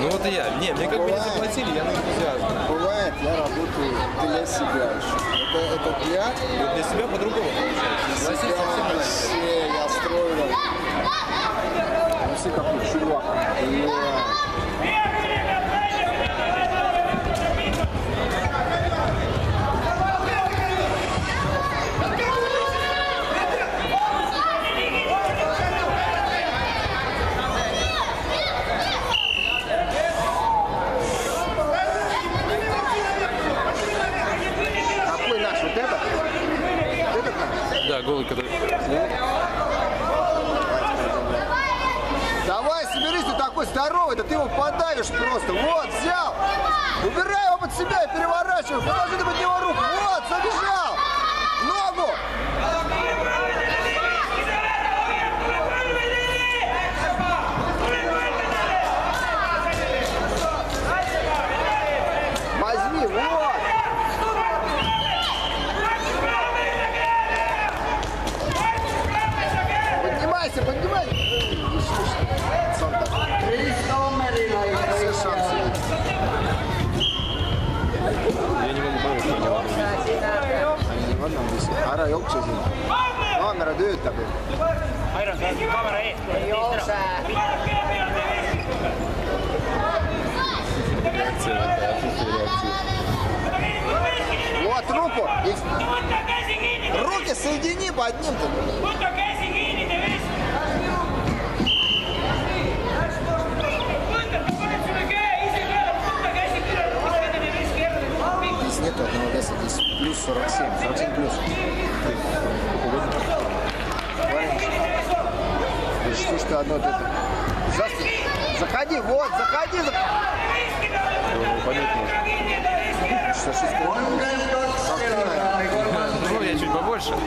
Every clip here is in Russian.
Ну вот и я. Не, мне как бы не заплатили, я на энтузиазм. Бывает, я работаю для себя еще. Это для... Вот для себя по-другому получается. Согласись, совсем вообще, я строю. Ну все какой чувак. Да, голый, который... Давай, соберись, ты такой здоровый, да ты его подавишь просто. Вот, взял. Убирай его под себя и переворачивай. Положи ты под него руку. Вот, забежал. Ногу. Возьми, вот. Поднимайся, поднимайся. Я не могу понять, что не могу. Ära jookse siin. Kaamera töötab ju. Airon, sa oled kaamera ees. Ei jookse. Вот руку. Руки соедини по одним-то. Здесь нету одного веса, здесь плюс 47, 47 плюс. Что ж ты одно это? Заходи, вот, заходи. Понять можно. Что ж Ну, я чуть побольше. 2, 3.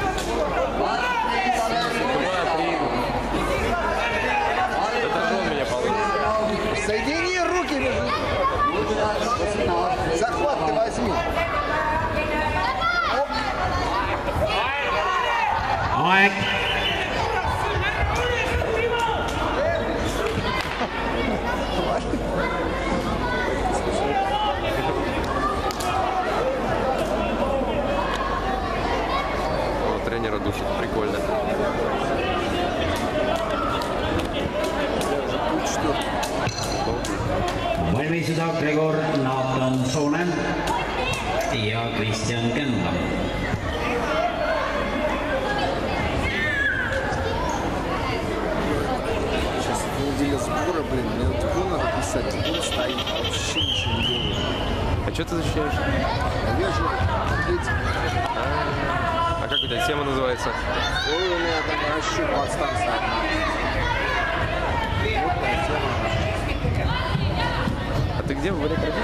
Это же он меня получит. Соедини руки между. Захват ты возьми. Aeg. О, тренера душит, прикольно. Valmistada Gregor Nathansonen ja Kristjan Kenda. Сейчас неделя сбора, блин, мне вот его надо писать, он стоит, вообще ничего не делает. А что ты защищаешь? Вижу, А как у тебя тема называется? ой, у меня там расчет подстанция. Вот такая тема. А ты где? В Валикарбите, да?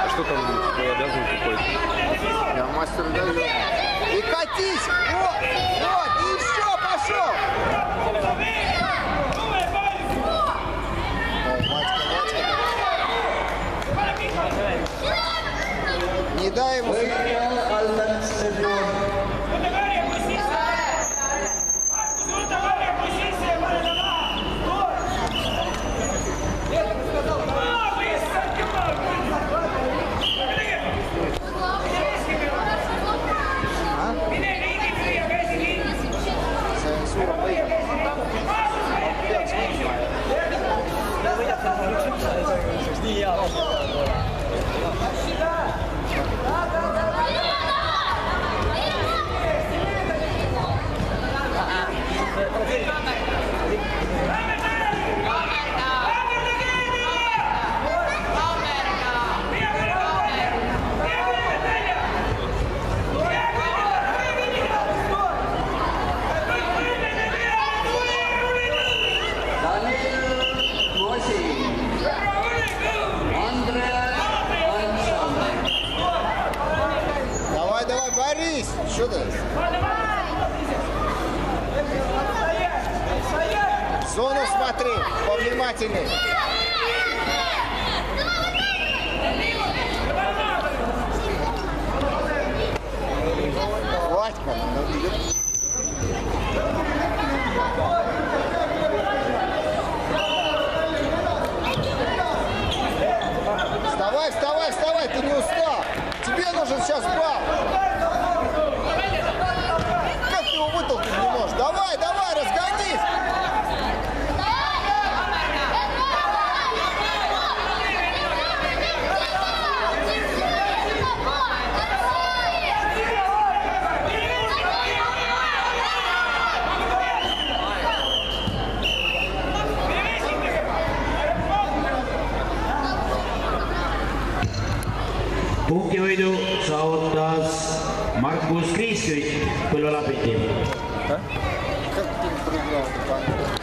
А что там обязан какой-то? Я мастер даю. И катись! Вот! Вот! И еще пошел! Не дай ему. Борис, что ты? Зону смотри, повнимательней. Владька, punktivõidu saavutas Markus Kriiskütt Põlva Lapiti. Как ты не проиграл?